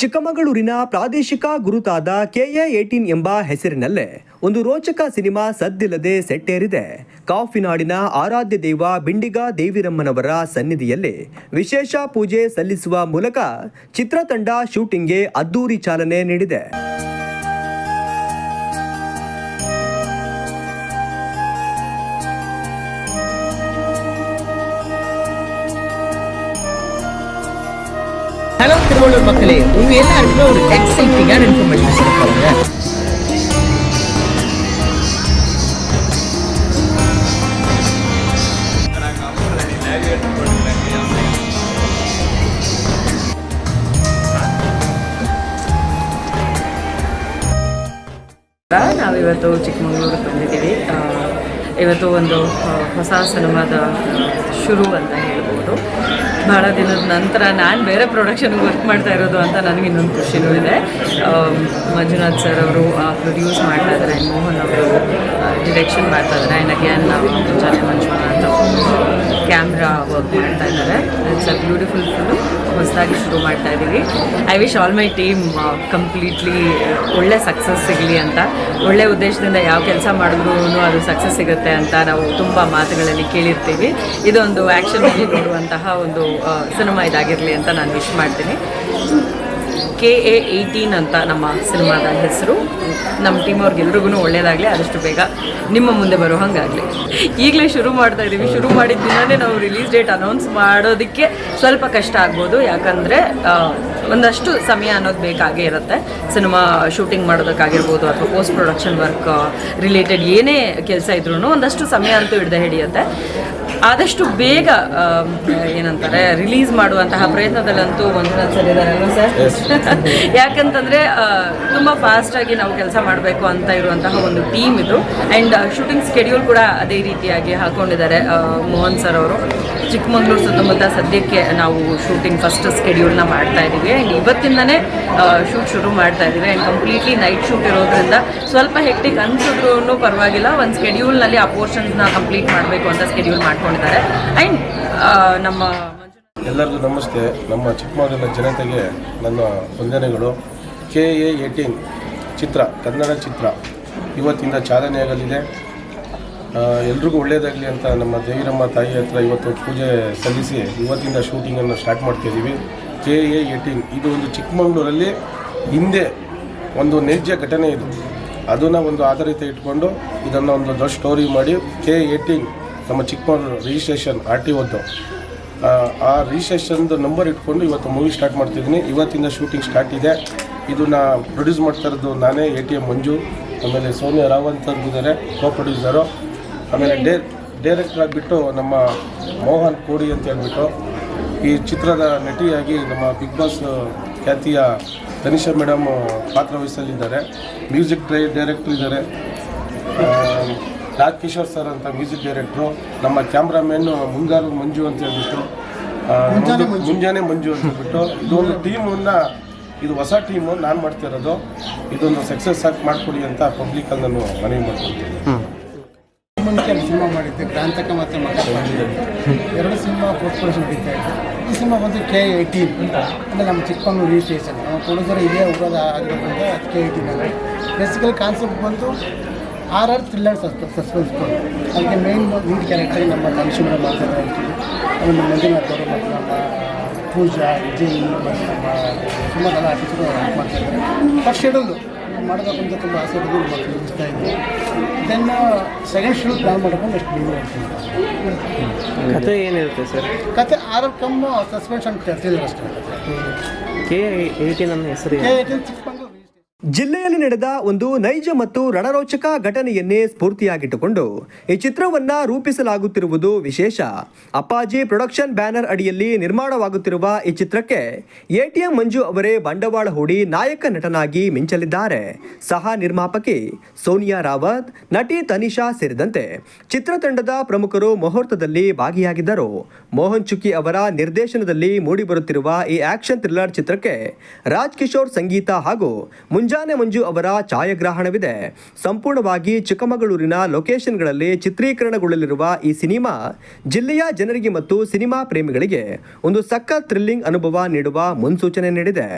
ಚಿಕ್ಕಮಗಳೂರಿನ ಪ್ರಾದೇಶಿಕ ಗುರುತಾದ KA18 ಎಂಬ ಹೆಸರಿನಲ್ಲೇ ಒಂದು ರೋಚಕ ಸಿನಿಮಾ ಸದ್ದಿಲ್ಲದೆ ಸೆಟ್ಟೇರಿದೆ. ಕಾಫಿನಾಡಿನ ಆರಾಧ್ಯ ದೈವ ಬಿಂಡಿಗ ದೇವಿರಮ್ಮನವರ ಸನ್ನಿಧಿಯಲ್ಲಿ ವಿಶೇಷ ಪೂಜೆ ಸಲ್ಲಿಸುವ ಮೂಲಕ ಚಿತ್ರತಂಡ ಶೂಟಿಂಗ್ಗೆ ಅದ್ದೂರಿ ಚಾಲನೆ ನೀಡಿದೆ. ஹலோ திருவள்ளூர் மக்களே, உங்க எல்லாருக்குமே ஒரு எக்ஸைட்டிங்கான இன்ஃபர்மேஷன் சொல்லுவாங்க. ನಾವಿವತ್ತು ಚಿಕ್ಕಮಗಳೂರಿಗೆ ಬಂದಿದ್ದೀವಿ. ಇವತ್ತು ಒಂದು ಹೊಸ ಸಿನಿಮಾದ ಶುರು ಅಂತ ಹೇಳ್ಬೋದು. ಭಾಳ ದಿನದ ನಂತರ ನಾನು ಬೇರೆ ಪ್ರೊಡಕ್ಷನ್ಗೆ ವರ್ಕ್ ಮಾಡ್ತಾ ಇರೋದು ಅಂತ ನನಗೆ ಇನ್ನೊಂದು ಖುಷಿನೂ ಇದೆ. ಮಂಜುನಾಥ್ ಸರ್ ಅವರು ಪ್ರೊಡ್ಯೂಸ್ ಮಾಡ್ತಾ ಇದ್ದಾರೆ, ಮೋಹನ್ ಅವರು ಡಿರೆಕ್ಷನ್ ಮಾಡ್ತಾ ಇದ್ದಾರೆ, ಆ್ಯಂಡ್ ಅಗೇನ್ ಮುಂಜಾನೆ ಮಂಜುನಾಥ್ ಕ್ಯಾಮ್ರಾ ವರ್ಕ್ ಮಾಡ್ತಾ ಇದ್ದಾರೆ. It's a beautiful film. ಹೊಸದಾಗಿ ಶುರು ಮಾಡ್ತಾ ಇದ್ದೀವಿ. I wish all my team completely ಒಳ್ಳೆ ಸಕ್ಸಸ್ ಸಿಗಲಿ ಅಂತ. ಒಳ್ಳೆ ಉದ್ದೇಶದಿಂದ ಯಾವ ಕೆಲಸ ಮಾಡಿದ್ರೂ ಅದು ಸಕ್ಸಸ್ ಸಿಗುತ್ತೆ ಅಂತ ನಾವು ತುಂಬ ಮಾತುಗಳಲ್ಲಿ ಕೇಳಿರ್ತೀವಿ. ಇದೊಂದು ಆ್ಯಕ್ಷನ್ ಮೂವಿ ನೋಡುವಂತಹ ಒಂದು ಸಿನಿಮಾ ಇದಾಗಿರಲಿ ಅಂತ ನಾನು ವಿಶ್ ಮಾಡ್ತೀನಿ. KA18 ಅಂತ ನಮ್ಮ ಸಿನಿಮಾದ ಹೆಸರು. ನಮ್ಮ ಟೀಮ್ ಅವ್ರಿಗೆಲ್ರಿಗೂ ಒಳ್ಳೆಯದಾಗಲಿ, ಆದಷ್ಟು ಬೇಗ ನಿಮ್ಮ ಮುಂದೆ ಬರೋ ಹಾಗಾಗಲಿ. ಈಗಲೇ ಶುರು ಮಾಡ್ತಾ ಇದ್ದೀವಿ. ಶುರು ಮಾಡಿದ ದಿನವೇ ನಾವು ರಿಲೀಸ್ ಡೇಟ್ ಅನೌನ್ಸ್ ಮಾಡೋದಕ್ಕೆ ಸ್ವಲ್ಪ ಕಷ್ಟ ಆಗ್ಬೋದು, ಯಾಕಂದರೆ ಒಂದಷ್ಟು ಸಮಯ ಅನ್ನೋದು ಬೇಕಾಗೇ ಇರುತ್ತೆ. ಸಿನಿಮಾ ಶೂಟಿಂಗ್ ಮಾಡೋದಕ್ಕಾಗಿರ್ಬೋದು ಅಥವಾ ಪೋಸ್ಟ್ ಪ್ರೊಡಕ್ಷನ್ ವರ್ಕ್ ರಿಲೇಟೆಡ್ ಏನೇ ಕೆಲಸ ಇದ್ರೂ ಒಂದಷ್ಟು ಸಮಯ ಅಂತೂ ಹಿಡಿಯುತ್ತೆ. ಆದಷ್ಟು ಬೇಗ ಏನಂತಾರೆ ರಿಲೀಸ್ ಮಾಡುವಂತಹ ಪ್ರಯತ್ನದಲ್ಲಂತೂ ಮಂಜುನಾಥ್ ಸರ್ ಇದ್ದಾರಲ್ವ ಸರ್? ಯಾಕಂತಂದರೆ ತುಂಬ ಫಾಸ್ಟಾಗಿ ನಾವು ಕೆಲಸ ಮಾಡಬೇಕು ಅಂತ ಇರುವಂತಹ ಒಂದು ಟೀಮ್ ಇದು. ಆ್ಯಂಡ್ ಶೂಟಿಂಗ್ ಸ್ಕೆಡ್ಯೂಲ್ ಕೂಡ ಅದೇ ರೀತಿಯಾಗಿ ಹಾಕ್ಕೊಂಡಿದ್ದಾರೆ ಮೋಹನ್ ಸರ್ ಅವರು. ಚಿಕ್ಕಮಗಳೂರು ಸುತ್ತಮುತ್ತ ಸದ್ಯಕ್ಕೆ ನಾವು ಶೂಟಿಂಗ್ ಫಸ್ಟ್ ಸ್ಕೆಡ್ಯೂಲ್ನ ಮಾಡ್ತಾ ಇದ್ದೀವಿ. ಆ್ಯಂಡ್ ಇವತ್ತಿಂದನೇ ಶೂಟ್ ಶುರು ಮಾಡ್ತಾ ಇದ್ದೀವಿ. ಆ್ಯಂಡ್ ಕಂಪ್ಲೀಟ್ಲಿ ನೈಟ್ ಶೂಟ್ ಇರೋದ್ರಿಂದ ಸ್ವಲ್ಪ ಹೆಕ್ಟಿಕ್ ಅನ್ಸಿದ್ರೂ ಪರವಾಗಿಲ್ಲ, ಒಂದು ಸ್ಕೆಡ್ಯೂಲ್ನಲ್ಲಿ ಆ ಪೋರ್ಷನ್ಸ್ನ ಕಂಪ್ಲೀಟ್ ಮಾಡಬೇಕು ಅಂತ ಸ್ಕೆಡ್ಯೂಲ್ ಮಾಡ್ಕೊಂಡಿದ್ದಾರೆ. ಆ್ಯಂಡ್ ನಮ್ಮ ಎಲ್ಲರಿಗೂ ನಮಸ್ತೆ. ನಮ್ಮ ಚಿಕ್ಕಮಗಳೂರಿನ ಜನತೆಗೆ ನನ್ನ ವಂದನೆಗಳು. KA18 ಚಿತ್ರ, ಕನ್ನಡ ಚಿತ್ರ ಇವತ್ತಿಂದ ಚಾಲನೆಯಾಗಲಿದೆ. ಎಲ್ರಿಗೂ ಒಳ್ಳೆಯದಾಗಲಿ ಅಂತ ನಮ್ಮ ದೇವಿರಮ್ಮ ತಾಯಿ ಹತ್ರ ಇವತ್ತು ಪೂಜೆ ಸಲ್ಲಿಸಿ ಇವತ್ತಿಂದ ಶೂಟಿಂಗನ್ನು ಸ್ಟಾರ್ಟ್ ಮಾಡ್ತಾಯಿದ್ದೀವಿ. KA18 ಇದು ಒಂದು ಚಿಕ್ಕಮಗಳೂರಲ್ಲಿ ಹಿಂದೆ ಒಂದು ನೈಜ ಘಟನೆ ಇದು. ಅದನ್ನು ಒಂದು ಆಧಾರಿತ ಇಟ್ಕೊಂಡು ಇದನ್ನು ಒಂದು ದೊಡ್ಡ ಸ್ಟೋರಿ ಮಾಡಿ KA18 ನಮ್ಮ ಚಿಕ್ಕಮಗಳೂರು ರಿಜಿಸ್ಟ್ರೇಷನ್ RTOದ್ದು ಆ ರಿಜಿಸ್ಟ್ರೇಷನ್ದು ನಂಬರ್ ಇಟ್ಕೊಂಡು ಇವತ್ತು ಮೂವಿ ಸ್ಟಾರ್ಟ್ ಮಾಡ್ತಿದ್ದೀನಿ. ಇವತ್ತಿಂದ ಶೂಟಿಂಗ್ ಸ್ಟಾರ್ಟ್ ಇದೆ. ಇದನ್ನು ಪ್ರೊಡ್ಯೂಸ್ ಮಾಡ್ತಾ ಇರೋದು ನಾನೇ, ATM ಮಂಜು, ಆಮೇಲೆ ಸೋನಿಯಾ ರಾವಂತ್ ಇದ್ದಾರೆ ಕೋ ಪ್ರೊಡ್ಯೂಸರು, ಆಮೇಲೆ ಡೈರೆಕ್ಟರ್ ಆಗಿಬಿಟ್ಟು ನಮ್ಮ ಮೋಹನ್ ಕೋಡಿ ಅಂತ ಹೇಳ್ಬಿಟ್ಟು ಈ ಚಿತ್ರದ ನಟಿಯಾಗಿ ನಮ್ಮ ಬಿಗ್ ಬಾಸ್ ಖ್ಯಾತಿಯ ತನಿಷಾ ಮೇಡಮ್ ಪಾತ್ರ ವಹಿಸಲಿದ್ದಾರೆ. ಮ್ಯೂಸಿಕ್ ಡೈರೆಕ್ಟರ್ ಇದ್ದಾರೆ ರಾಜ್ ಕಿಶೋರ್ ಸರ್ ಅಂತ ಮ್ಯೂಸಿಕ್ ಡೈರೆಕ್ಟ್ರು. ನಮ್ಮ ಕ್ಯಾಮ್ರಾಮನ್ ಮುಂಗಾರು ಮಂಜು ಅಂತ ಹೇಳ್ಬಿಟ್ಟು ಮುಂಜಾನೆ ಮಂಜು ಅಂತ ಹೇಳ್ಬಿಟ್ಟು ಇದೊಂದು ಟೀಮನ್ನು, ಇದು ಹೊಸ ಟೀಮು ನಾನು ಮಾಡ್ತಿರೋದು. ಇದೊಂದು ಸಕ್ಸಸ್ ಆಗಿ ಮಾಡಿಕೊಡಿ ಅಂತ ಪಬ್ಲಿಕಲ್ಲಿ ನಾನು ಮನವಿ ಮಾಡ್ಕೊಳ್ತೀನಿ. ಮುಂಚೆ ಸಿನಿಮಾ ಮಾಡಿದ್ದೆ, ಕ್ರಾಂತಕ ಮತ್ತು ಎರಡು ಸಿನಿಮಾ ಪೋಸ್ಟ್ ಪ್ರೊಡಕ್ಷನ್ ನಡೀತಾ ಇದೆ. ಈ ಸಿನಿಮಾ ಬಂದು KA18 ಅಂದರೆ ನಮ್ಮ ಚಿಕ್ಕಮಗಳೂರು ರಿಜಿಸ್ಟ್ರೇಷನ್. ನಮ್ಮ ಪ್ರೊಡ್ಯೂಸರ್ ಇದೇ ಹೋಗೋದು ಆಗಿರೋದ್ರಿಂದ KA18 ಅಂದರೆ ಬೇಸಿಕಲಿ ಕಾನ್ಸೆಪ್ಟ್ ಬಂದು RR ಥ್ರಿಲ್ಲರ್ ಸಸ್ಪೆನ್ಸ್. ಅದಕ್ಕೆ ಮೇನ್ ಲೀಡ್ ಕ್ಯಾರೆಕ್ಟರ್ ನಮ್ಮ ತನಿಷಾ ಮಾಡ್ತಾ ಇರ್ತೀವಿ. ಆಮೇಲೆ ಮಂಜುನಾಥ್ ಅವರು ಮತ್ತು ನಮ್ಮ ಪೂಜಾ, ವಿಜಯ್ ಮತ್ತು ನಮ್ಮ ಸುಮಾರು ಆರ್ಟಿಸ್ಟ್ಗಳು ಮಾಡ್ತಾಯಿದ್ದಾರೆ. ಫಸ್ಟ್ ಶೆಡ್ಯೂಲ್ ಮಾಡಬೇಕಂತ ತುಂಬ ಆಸೆ ಇರೋದು ಮತ್ತು ಮುಗಿಸ್ತಾ ಇದ್ದೀವಿ. ದೆನ್ ಸೆಕೆಂಡ್ ಶೆಡ್ಯೂಲ್ ಪ್ಲಾನ್ ಮಾಡ್ಕೊಂಡು ಎಷ್ಟು ನೀವು ಕತೆ ಏನಿರುತ್ತೆ ಸರ್? ಕತೆ RR ಕಮ್ ಸಸ್ಪೆನ್ಸ್ ಅಂತ ಹೇಳ್ತಿದ್ದೀವಿ ಅಷ್ಟೇ. KA18 ನನ್ನ ಹೆಸರು. KA18 ಚಿಕ್ಕಮಗಳೂರು. ಜಿಲ್ಲೆಯಲ್ಲಿ ನಡೆದ ಒಂದು ನೈಜ ಮತ್ತು ರಣರೋಚಕ ಘಟನೆಯನ್ನೇ ಸ್ಫೂರ್ತಿಯಾಗಿಟ್ಟುಕೊಂಡು ಈ ಚಿತ್ರವನ್ನ ರೂಪಿಸಲಾಗುತ್ತಿರುವುದು ವಿಶೇಷ. ಅಪ್ಪಾಜಿ ಪ್ರೊಡಕ್ಷನ್ ಬ್ಯಾನರ್ ಅಡಿಯಲ್ಲಿ ನಿರ್ಮಾಣವಾಗುತ್ತಿರುವ ಈ ಚಿತ್ರಕ್ಕೆ ATM ಮಂಜು ಅವರೇ ಬಂಡವಾಳ ಹೂಡಿ ನಾಯಕ ನಟನಾಗಿ ಮಿಂಚಲಿದ್ದಾರೆ. ಸಹ ನಿರ್ಮಾಪಕಿ ಸೋನಿಯಾ ರಾವತ್, ನಟಿ ತನಿಷಾ ಸೇರಿದಂತೆ ಚಿತ್ರತಂಡದ ಪ್ರಮುಖರು ಮುಹೂರ್ತದಲ್ಲಿ ಭಾಗಿಯಾಗಿದ್ದರು. ಮೋಹನ್ ಚುಕ್ಕಿ ಅವರ ನಿರ್ದೇಶನದಲ್ಲಿ ಮೂಡಿಬರುತ್ತಿರುವ ಈ ಆಕ್ಷನ್ ಥ್ರಿಲ್ಲರ್ ಚಿತ್ರಕ್ಕೆ ರಾಜ್ ಕಿಶೋರ್ ಸಂಗೀತ ಹಾಗೂ ಮುಂಜಾನೆ ಮಂಜು ಅವರ ಛಾಯಾಗ್ರಹಣವಿದೆ. ಸಂಪೂರ್ಣವಾಗಿ ಚಿಕ್ಕಮಗಳೂರಿನ ಲೊಕೇಶನ್ಗಳಲ್ಲಿ ಚಿತ್ರೀಕರಣಗೊಳ್ಳಲಿರುವ ಈ ಸಿನಿಮಾ ಜಿಲ್ಲೆಯ ಜನರಿಗೆ ಮತ್ತು ಸಿನಿಮಾ ಪ್ರೇಮಿಗಳಿಗೆ ಒಂದು ಸಖತ್ ಥ್ರಿಲ್ಲಿಂಗ್ ಅನುಭವ ನೀಡುವ ಮುನ್ಸೂಚನೆ ನೀಡಿದೆ.